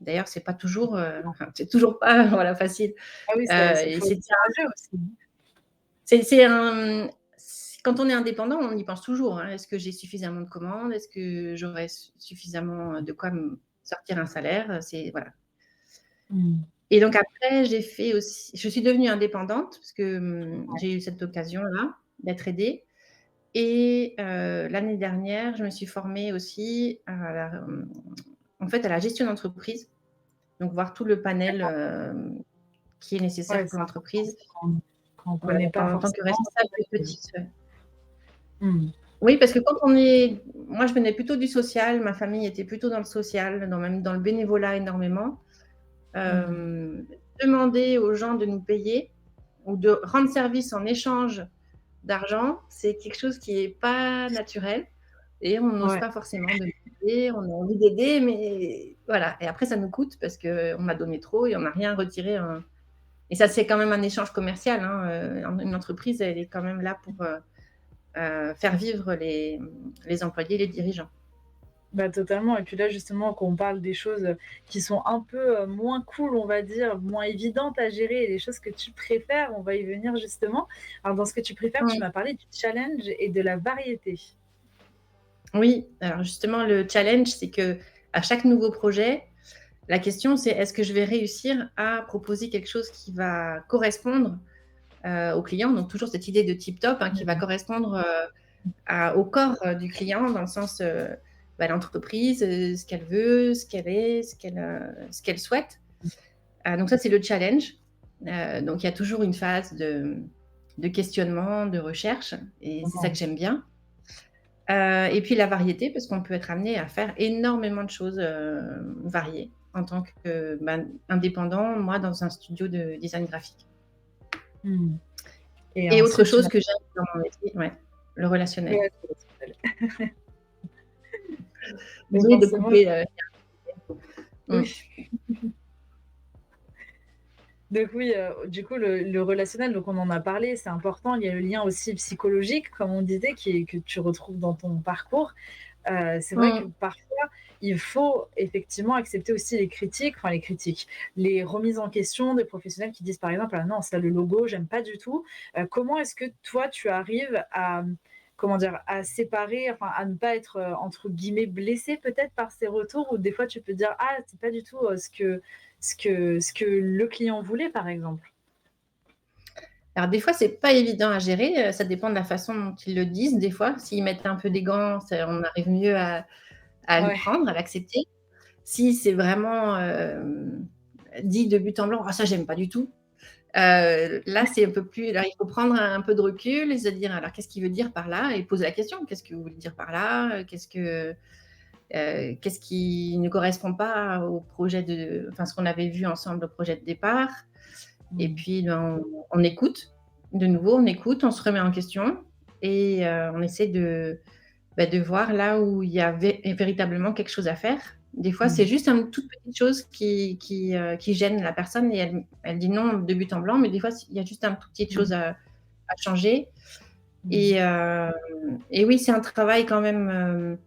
D'ailleurs, c'est pas toujours, enfin, c'est toujours pas voilà facile, Ah oui, ça et faut être courageux aussi. c'est un quand on est indépendant, on y pense toujours, hein. Est-ce que j'ai suffisamment de commandes? Est-ce que j'aurai suffisamment de quoi me sortir un salaire? C'est voilà. Mmh. Et donc après, je suis devenue indépendante parce que, j'ai eu cette occasion-là d'être aidée et l'année dernière, je me suis formée aussi en fait, à la gestion d'entreprise. Donc voir tout le panel, D'accord. qui est Ouais, nécessaire pour c'est important l'entreprise. ça quand on Voilà, connaît pas en tant que forcément, c'est responsable vrai de que petite, mmh. oui, parce que moi, je venais plutôt du social, ma famille était plutôt dans le social, même dans le bénévolat énormément. Mmh. Hem, Demander aux gens de nous payer ou de rendre service en échange d'argent, c'est quelque chose qui est pas naturel et on n'ose Ouais. pas forcément demander, on a envie d'aider, mais voilà et après ça nous coûte parce qu'on a donné trop et on n'a rien retiré en et ça, c'est quand même un échange commercial, hein, une entreprise, elle est quand même là pour, faire vivre les employés, les dirigeants. Bah, totalement et puis là, justement, quand on parle des choses, qui sont un peu, moins cool, on va dire, moins évidentes à gérer et les choses que tu préfères, on va y venir justement. Alors dans ce que tu préfères, tu Mmh. m'as parlé du challenge et de la variété. Oui, alors justement, le challenge, c'est qu'à chaque nouveau projet, la question, c'est est-ce que je vais réussir à proposer quelque chose qui va correspondre, au client? Donc toujours cette idée de tip top, hein, qui va Mmh. correspondre, au corps, du client dans le sens, l'entreprise, ce qu'elle veut, ce qu'elle est, ce qu'elle souhaite. Donc ça, c'est le challenge. Donc il y a toujours une phase de questionnement, de recherche et c'est ça que Vraiment. j'aime bien. Et puis la variété, parce qu'on peut être amené à faire énormément de choses, variées en tant que, indépendant, moi, dans un studio de design graphique. Mmh. Et Et autre ensuite, tu chose m'as que j'aime dans mon métier, ouais, le relationnel. ouais, c'est relationnel. Mais Obligé de forcément, couper. Mm. oui. Donc oui, du coup, le relationnel, donc on en a parlé, c'est important. Il y a le lien aussi psychologique, comme on disait, que tu retrouves dans ton parcours. C'est vrai que Mm. parfois, il faut effectivement accepter aussi les critiques, les remises en question des professionnels qui disent par exemple: «Ah non, ça le logo, j'aime pas du tout». Comment est-ce que toi, tu arrives à, comment dire? À séparer, enfin à ne pas être, entre guillemets «blessé» peut-être par ces retours ou des fois tu peux dire: «Ah, c'est pas du tout, ce que le client voulait», par exemple? Alors des fois, c'est pas évident à gérer, ça dépend de la façon dont ils le disent des fois. S'ils mettent un peu des gants, on arrive mieux à le Ouais, prendre, à l'accepter. Si c'est vraiment dit de but en blanc, ah ça j'aime pas du tout. Là c'est un peu plus. Là, il faut prendre un peu de recul et se dire alors qu'est-ce qu'il veut dire par là et poser la question. Qu'est-ce que vous voulez dire par là? Qu'est-ce qui ne correspond pas au projet enfin ce qu'on avait vu ensemble au projet de départ. Et mmh, puis ben, on écoute. De nouveau, on écoute, on se remet en question et on essaie de voir là où il y a véritablement quelque chose à faire. Des fois, c'est mmh, juste une toute petite chose qui gêne la personne et elle dit non de but en blanc, mais des fois, il y a juste une toute petite chose mmh, à changer. mmh, Et oui, c'est un travail quand même.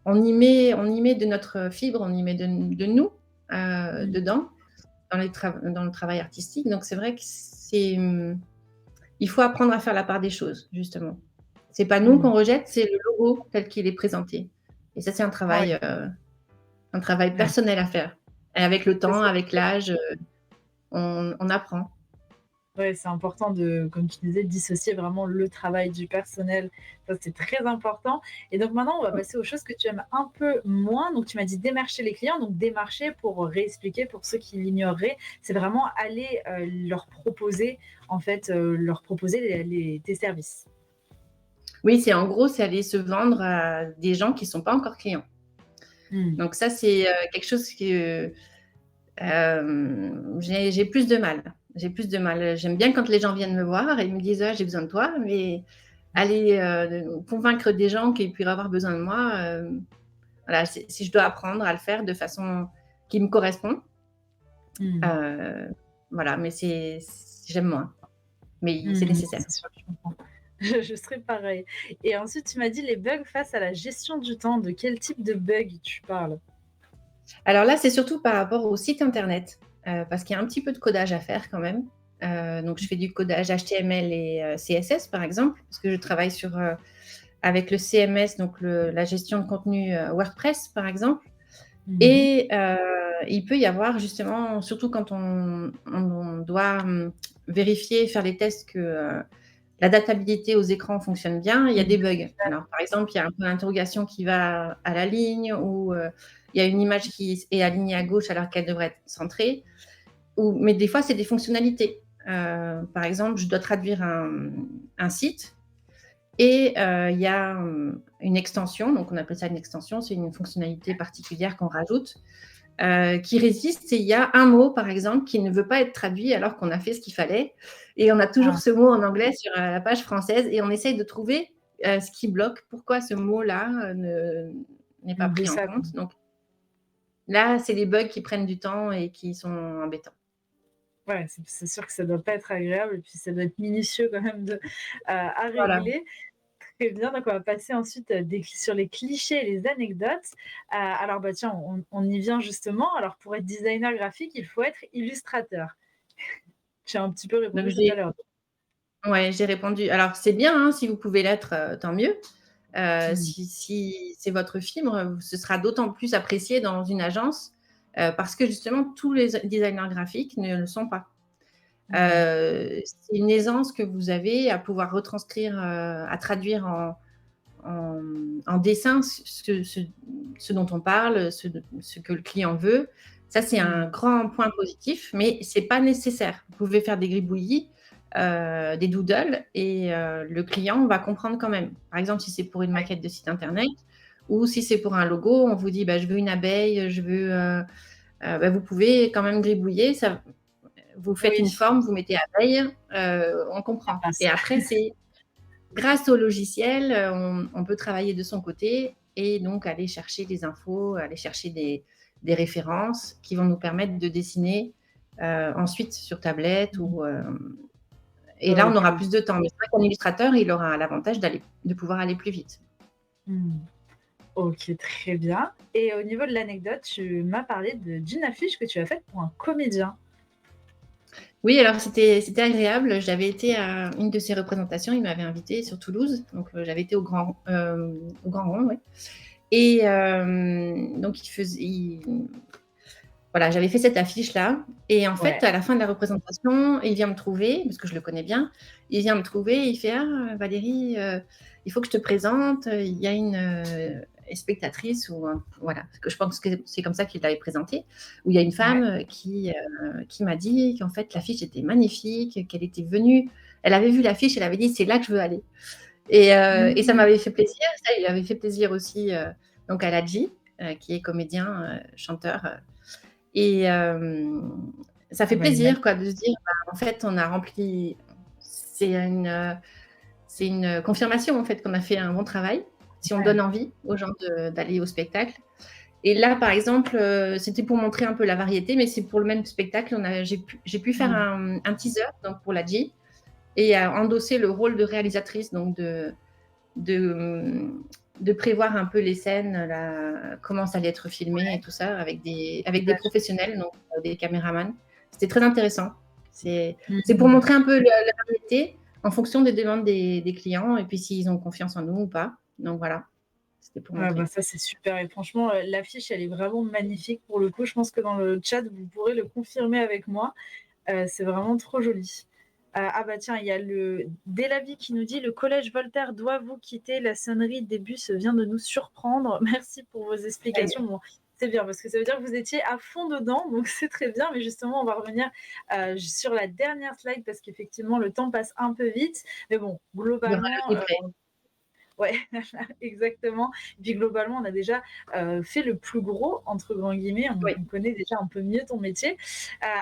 On y met de notre fibre, on y met de nous mmh, dedans, dans le travail artistique. Donc, c'est vrai que il faut apprendre à faire la part des choses, justement. C'est pas nous mmh. qu'on rejette, c'est le logo tel qu'il est présenté. Et ça, c'est Ouais, un travail ouais. personnel à faire. Et avec le C'est temps, ça. avec l'âge, on apprend. Ouais, c'est important de, comme tu disais, dissocier vraiment le travail du personnel. Ça, c'est très important. Et donc maintenant, on va passer aux choses que tu aimes un peu moins. Donc tu m'as dit démarcher les clients. Donc démarcher, pour réexpliquer pour ceux qui l'ignoreraient, c'est vraiment aller leur proposer, en fait, leur proposer tes services. Oui, c'est en gros, c'est aller se vendre à des gens qui sont pas encore clients. Hmm. Donc ça, c'est quelque chose que j'ai plus de mal. J'ai plus de mal. J'aime bien quand les gens viennent me voir et me disent ah, j'ai besoin de toi, mais aller convaincre des gens qu'ils pourraient avoir besoin de moi, voilà, si je dois apprendre à le faire de façon qui me correspond, Hmm. euh, voilà, mais j'aime moins, mais c'est Hmm. nécessaire. C'est sûr, je comprends. Je serais pareil. Et ensuite, tu m'as dit les bugs face à la gestion du temps. De quel type de bug tu parles? Alors là, c'est surtout par rapport au site internet, parce qu'il y a un petit peu de codage à faire quand même. Donc, je fais du codage HTML et CSS, par exemple, parce que je travaille avec le CMS, donc la gestion de contenu WordPress, par exemple. Mhm. Et il peut y avoir justement, surtout quand on doit vérifier, faire les tests que la databilité aux écrans fonctionne bien, il y a des bugs. Alors, par exemple, il y a un point d'interrogation qui va à la ligne ou il y a une image qui est alignée à gauche alors qu'elle devrait être centrée. Mais des fois, c'est des fonctionnalités. Par exemple, je dois traduire un site et il y a une extension, donc on appelle ça une extension, c'est une fonctionnalité particulière qu'on rajoute, qui résiste et il y a un mot, par exemple, qui ne veut pas être traduit alors qu'on a fait ce qu'il fallait. Et on a toujours Ah, ce mot en anglais sur la page française et on essaye de trouver ce qui bloque, pourquoi ce mot-là n'est pas d'où pris en ça, quoi. compte. Donc là, c'est les bugs qui prennent du temps et qui sont embêtants. Ouais, c'est sûr que ça doit pas être agréable et puis ça doit être minutieux quand même à Voilà. régler. Très bien, donc on va passer ensuite, sur les clichés et les anecdotes. Alors, bah, tiens, on y vient justement. Alors pour être designer graphique, il faut être illustrateur. Tu as un petit peu Donc répondu tout à l'heure. ouais, j'ai répondu. Alors c'est bien, hein, si vous pouvez l'être, tant mieux. Mmh. Si c'est votre fibre, ce sera d'autant plus apprécié dans une agence parce que justement tous les designers graphiques ne le sont pas. Mmh. C'est une aisance que vous avez à pouvoir retranscrire, à traduire en, en dessin ce dont on parle, ce que le client veut. Ça, c'est Mmh. un grand point positif, mais ce n'est pas nécessaire. Vous pouvez faire des gribouillis, des doodles, et le client va comprendre quand même. Par exemple, si c'est pour une Ouais. maquette de site internet ou si c'est pour un logo, on vous dit bah, je veux une abeille, je veux. Bah, vous pouvez quand même gribouiller. Ça, vous faites Oui, une forme, vous mettez abeille, on ça comprend. passe. Et après, c'est grâce au logiciel, on peut travailler de son côté et donc aller chercher des infos, aller chercher des références qui vont nous permettre de dessiner ensuite sur tablette et là, on Ok, aura oui. plus de temps. Mais c'est vrai qu'un illustrateur, il aura l'avantage de pouvoir aller plus vite. Hmm. Ok, très bien. Et au niveau de l'anecdote, tu m'as parlé d'une affiche que tu as faite pour un comédien. Oui, alors c'était agréable. J'avais été à une de ses représentations. Il m'avait invité sur Toulouse. Donc, j'avais été au Grand Rond, ouais. Et donc, voilà, j'avais fait cette affiche-là. Et en fait, Ouais. à la fin de la représentation, il vient me trouver, parce que je le connais bien. Il vient me trouver et il fait: Ah, Valérie, il faut que je te présente. Il y a une spectatrice, voilà, parce que je pense que c'est comme ça qu'il l'avait présenté, où il y a une Ouais. femme qui m'a dit qu'en fait, l'affiche était magnifique, qu'elle était venue. Elle avait vu l'affiche, elle avait dit: C'est là que je veux aller. Et ça Hmm. m'avait fait plaisir. Ça lui avait fait plaisir aussi donc à Ladji, qui est comédien, chanteur. Et ça Ah fait bah, plaisir quoi, de se dire, bah, en fait, on a rempli. C'est une, c'est une confirmation en fait qu'on a fait un bon travail, si on ouais. donne envie aux gens d'aller au spectacle. Et là, par exemple, c'était pour montrer un peu la variété, mais c'est pour le même spectacle. J'ai pu faire Hmm. un teaser donc, pour la J et endosser le rôle de réalisatrice, donc de, de prévoir un peu les scènes, comment ça allait être filmé et tout ça, avec des professionnels, donc des caméramans. C'était très intéressant. C'est pour Hmm. montrer un peu la variété en fonction des demandes des clients et puis s'ils ont confiance en nous ou pas. Donc voilà, c'était pour Ah bah montrer. ça, c'est super et franchement, l'affiche, elle est vraiment magnifique pour le coup. Je pense que dans le chat, vous pourrez le confirmer avec moi. C'est vraiment trop joli. Ah bah tiens, il y a le Délavie qui nous dit: «Le collège Voltaire doit vous quitter, la sonnerie des bus vient de nous surprendre. Merci pour vos explications». Bon, c'est bien parce que ça veut dire que vous étiez à fond dedans, donc c'est très bien. Mais justement, on va revenir, sur la dernière slide parce qu'effectivement le temps passe un peu vite. Mais bon, Il y aura globalement, le replay. ouais, exactement. Et puis globalement, on a déjà fait le plus gros, entre grands guillemets. Oui. On connaît déjà un peu mieux ton métier.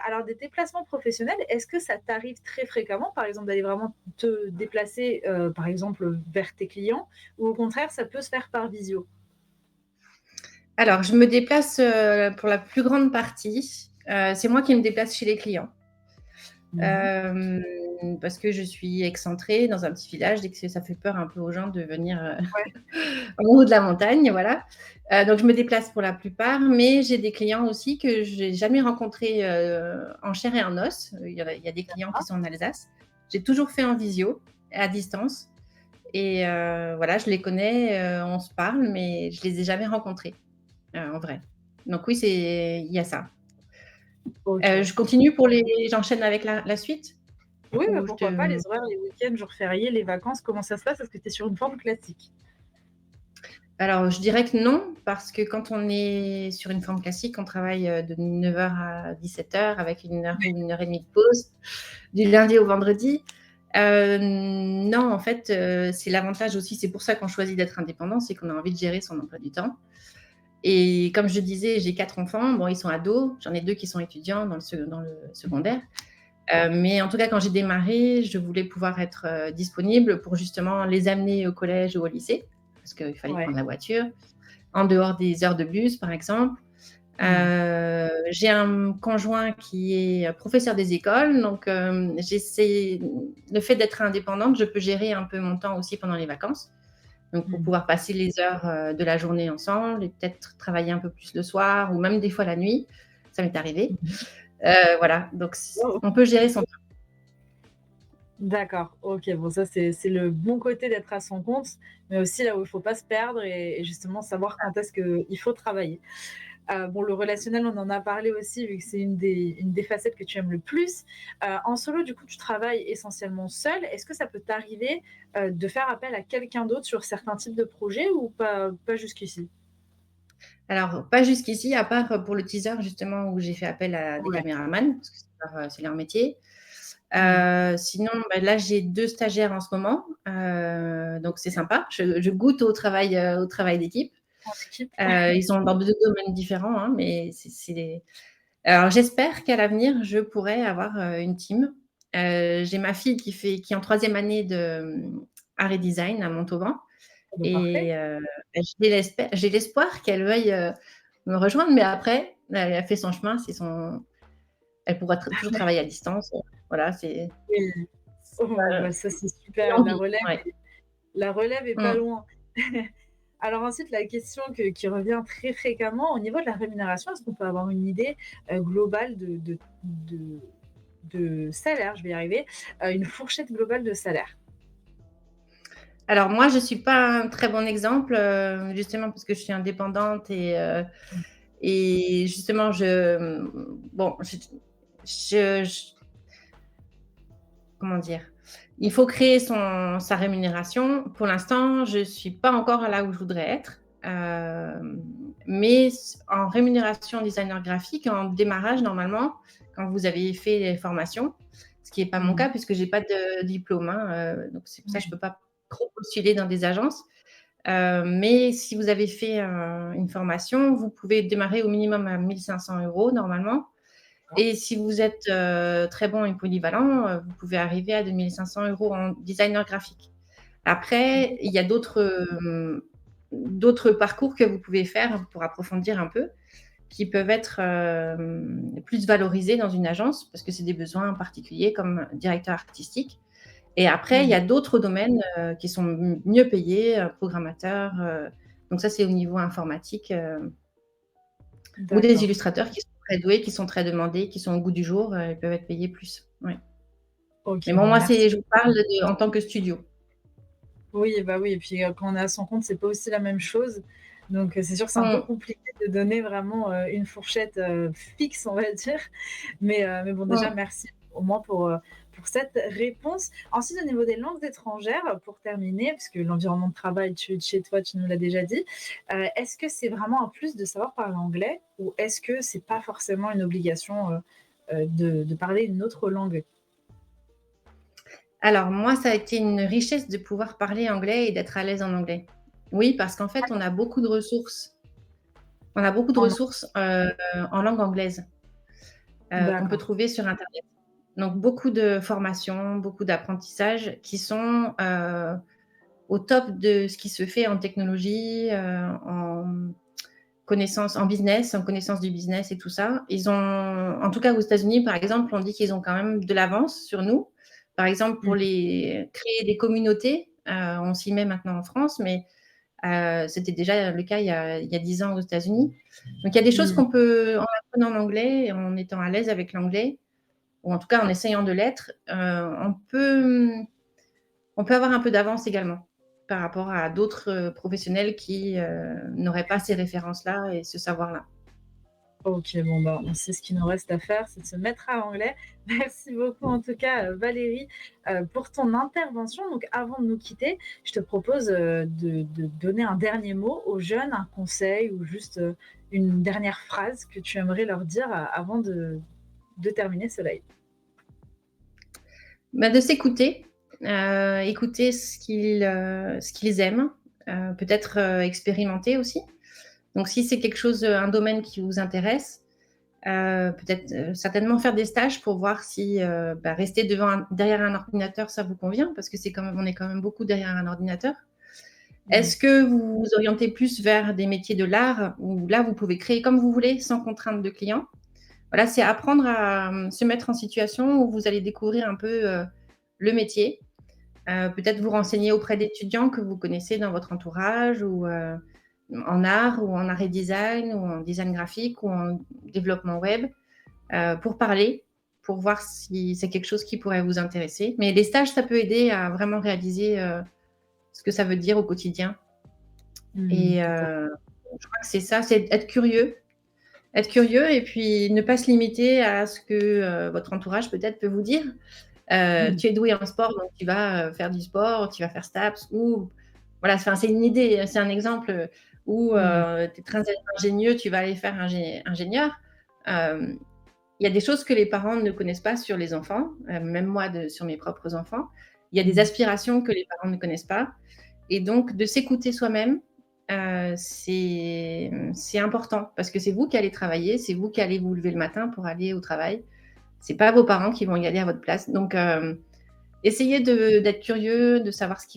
Alors, des déplacements professionnels, est-ce que ça t'arrive très fréquemment, par exemple, d'aller vraiment te déplacer, par exemple, vers tes clients, ou au contraire, ça peut se faire par visio? Alors, je me déplace pour la plus grande partie. C'est moi qui me déplace chez les clients. Mhm. Euh, Parce que je suis excentrée dans un petit village et que ça fait peur un peu aux gens de venir Ouais, en haut de la montagne, voilà. Donc je me déplace pour la plupart, mais j'ai des clients aussi que je n'ai jamais rencontrés en chair et en os. Il y a des clients qui sont en Alsace. J'ai toujours fait en visio, à distance. Et voilà, je les connais, on se parle, mais je les ai jamais rencontrés en vrai. Donc oui, il y a ça. ok. Je continue j'enchaîne avec la suite Oui, bah, ou je pourquoi pas, te. les horaires, les week-ends, jours fériés, les vacances, comment ça se passe? Est-ce que tu es sur une forme classique? Alors, je dirais que non, parce que quand on est sur une forme classique, on travaille de 9h à 17h avec une heure ou une heure et demie de pause, du lundi au vendredi. Non, en fait, c'est l'avantage aussi, c'est pour ça qu'on choisit d'être indépendant, c'est qu'on a envie de gérer son emploi du temps. Et comme je disais, j'ai 4 enfants, bon, ils sont ados, j'en ai 2 qui sont étudiants dans le secondaire. Mais en tout cas, quand j'ai démarré, je voulais pouvoir être disponible pour justement les amener au collège ou au lycée, parce qu'il fallait Ouais. prendre la voiture en dehors des heures de bus, par exemple. Hmm. J'ai un conjoint qui est professeur des écoles, donc le fait d'être indépendante, je peux gérer un peu mon temps aussi pendant les vacances, donc pour Hmm. pouvoir passer les heures de la journée ensemble et peut-être travailler un peu plus le soir ou même des fois la nuit, ça m'est arrivé. Mhm. Voilà, donc Wow. on peut gérer son temps. D'accord, OK, bon ça c'est le bon côté d'être à son compte, mais aussi là où il faut pas se perdre et justement savoir quand est-ce qu'il faut travailler. Bon, le relationnel, on en a parlé aussi vu que c'est une des facettes que tu aimes le plus. En solo, du coup, tu travailles essentiellement seul. Est-ce que ça peut t'arriver, de faire appel à quelqu'un d'autre sur certains types de projets ou pas jusqu'ici? Alors, pas jusqu'ici, à part pour le teaser, justement, où j'ai fait appel à des Ouais. caméramans, parce que c'est leur métier. Mmh. Sinon, bah, là, j'ai 2 stagiaires en ce moment, donc c'est sympa. Je goûte au travail d'équipe. En équipe? Ils sont dans 2 domaines différents, hein, mais alors j'espère qu'à l'avenir, je pourrai avoir, une team. J'ai ma fille qui est en 3e année de, art et design à Montauban. Bah, parfait. Et j'ai l'espoir qu'elle veuille me rejoindre, mais après, elle a fait son chemin, elle pourra toujours travailler à distance. Voilà, c'est Et oh, euh, bah, ça, c'est super. l'envie. Ouais. La relève est pas Mm. loin. Alors ensuite, la question qui revient très fréquemment, au niveau de la rémunération, est-ce qu'on peut avoir une idée, globale de salaire? Je vais y arriver, une fourchette globale de salaire? Alors moi, je suis pas un très bon exemple, justement parce que je suis indépendante et justement, bon, je comment dire? Il faut créer sa rémunération. Pour l'instant, je suis pas encore là où je voudrais être. Mais en rémunération designer graphique, en démarrage, normalement, quand vous avez fait les formations, ce qui est pas mon Mmh. cas puisque j'ai pas de diplôme, hein, donc c'est pour ça que je Ouais. peux pas trop postuler dans des agences. Mais si vous avez fait une formation, vous pouvez démarrer au minimum à 1 500 € normalement. D'accord. Et si vous êtes très bon et polyvalent, vous pouvez arriver à 2 500 € en designer graphique. Après, il y a d'autres parcours que vous pouvez faire pour approfondir un peu, qui peuvent être plus valorisés dans une agence, parce que c'est des besoins particuliers comme directeur artistique. Et après, il y Mmh. a d'autres domaines qui sont mieux payés, programmateurs. Donc ça, c'est au niveau informatique, ou des D'accord. illustrateurs qui sont très doués, qui sont très demandés, qui sont au goût du jour, ils peuvent être payés plus. Ouais. OK, Mais bon, bon, moi, merci. je vous parle en tant que studio. Oui, bah, oui et puis, quand on est à son compte, c'est pas aussi la même chose. Donc, c'est sûr que c'est un peu Mmh. compliqué de donner vraiment, une fourchette, fixe, on va dire. Mais bon, déjà, Mmh. merci au moins pour cette réponse. Ensuite, au niveau des langues étrangères, pour terminer, parce que l'environnement de travail, chez toi, tu nous l'as déjà dit, est-ce que c'est vraiment un plus de savoir parler anglais ou est-ce que c'est pas forcément une obligation, de parler une autre langue? Alors moi, ça a été une richesse de pouvoir parler anglais et d'être à l'aise en anglais. Oui, parce qu'en fait, on a beaucoup de En ressources, en langue anglaise, qu'on peut d'accord. trouver sur internet. Donc beaucoup de formations, beaucoup d'apprentissages qui sont, au top de ce qui se fait en technologie, en business, en connaissance du business et tout ça. En tout cas aux États-Unis, par exemple, on dit qu'ils ont quand même de l'avance sur nous. Par exemple, pour Mmh. créer des communautés, on s'y met maintenant en France, mais c'était déjà le cas il y a 10 ans aux États-Unis. Donc il y a des choses Mmh. qu'on peut, en apprenant l'anglais, en étant à l'aise avec l'anglais, ou en tout cas en essayant de l'être, on peut avoir un peu d'avance également par rapport à d'autres professionnels qui n'auraient pas ces références-là et ce savoir-là. OK, bon, bah, on sait ce qu'il nous reste à faire, c'est de se mettre à l'anglais. Merci beaucoup en tout cas, Valérie, pour ton intervention. Donc avant de nous quitter, je te propose, de donner un dernier mot aux jeunes, un conseil ou juste, une dernière phrase que tu aimerais leur dire, avant de terminer ce live. Bah, de s'écouter, écouter ce qu'ils aiment, peut-être expérimenter aussi. Donc si c'est quelque chose, un domaine qui vous intéresse, peut-être, certainement faire des stages pour voir si, bah, rester derrière un ordinateur, ça vous convient, parce que on est quand même beaucoup derrière un ordinateur. Mmh. Est-ce que vous vous orientez plus vers des métiers de l'art où là, vous pouvez créer comme vous voulez sans contrainte de clients? Voilà, c'est apprendre à se mettre en situation où vous allez découvrir un peu le métier. Peut-être vous renseigner auprès d'étudiants que vous connaissez dans votre entourage, ou en art, ou en art et design, ou en design graphique, ou en développement web, pour parler, pour voir si c'est quelque chose qui pourrait vous intéresser. Mais les stages, ça peut aider à vraiment réaliser ce que ça veut dire au quotidien. Mmh, Et tout à je crois que c'est ça, c'est être curieux. Être curieux et puis ne pas se limiter à ce que votre entourage peut-être peut vous dire. mmh. Tu es doué en sport, donc tu vas faire du sport, tu vas faire STAPS, ou voilà, enfin, c'est une idée, c'est un exemple où Mmh. tu es très ingénieux, tu vas aller faire ingénieur. Euh, il y a des choses que les parents ne connaissent pas sur les enfants, même moi sur mes propres enfants. Il y a des Mmh. aspirations que les parents ne connaissent pas. Et donc, de s'écouter soi-même, c'est important parce que c'est vous qui allez travailler, c'est vous qui allez vous lever le matin pour aller au travail. C'est pas vos parents qui vont y aller à votre place. Donc, essayez d'être curieux, de savoir ce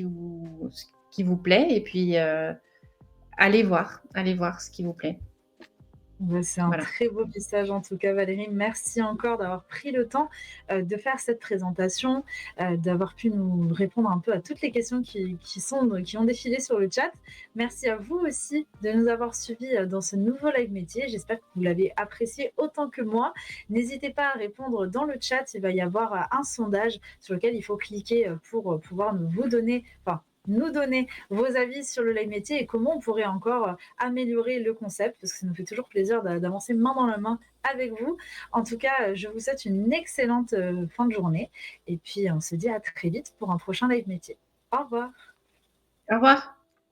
qui vous plaît et puis allez voir ce qui vous plaît. C'est un Voilà. très beau message en tout cas Valérie. Merci encore d'avoir pris le temps, de faire cette présentation, d'avoir pu nous répondre un peu à toutes les questions qui ont défilé sur le chat. Merci à vous aussi de nous avoir suivis, dans ce nouveau live métier. J'espère que vous l'avez apprécié autant que moi. N'hésitez pas à répondre dans le chat, il va y avoir, un sondage sur lequel il faut cliquer, pour, pouvoir nous donner vos avis sur le live métier et comment on pourrait encore améliorer le concept, parce que ça nous fait toujours plaisir d'avancer main dans la main avec vous. En tout cas, je vous souhaite une excellente fin de journée et puis on se dit à très vite pour un prochain live métier. Au revoir. Au revoir.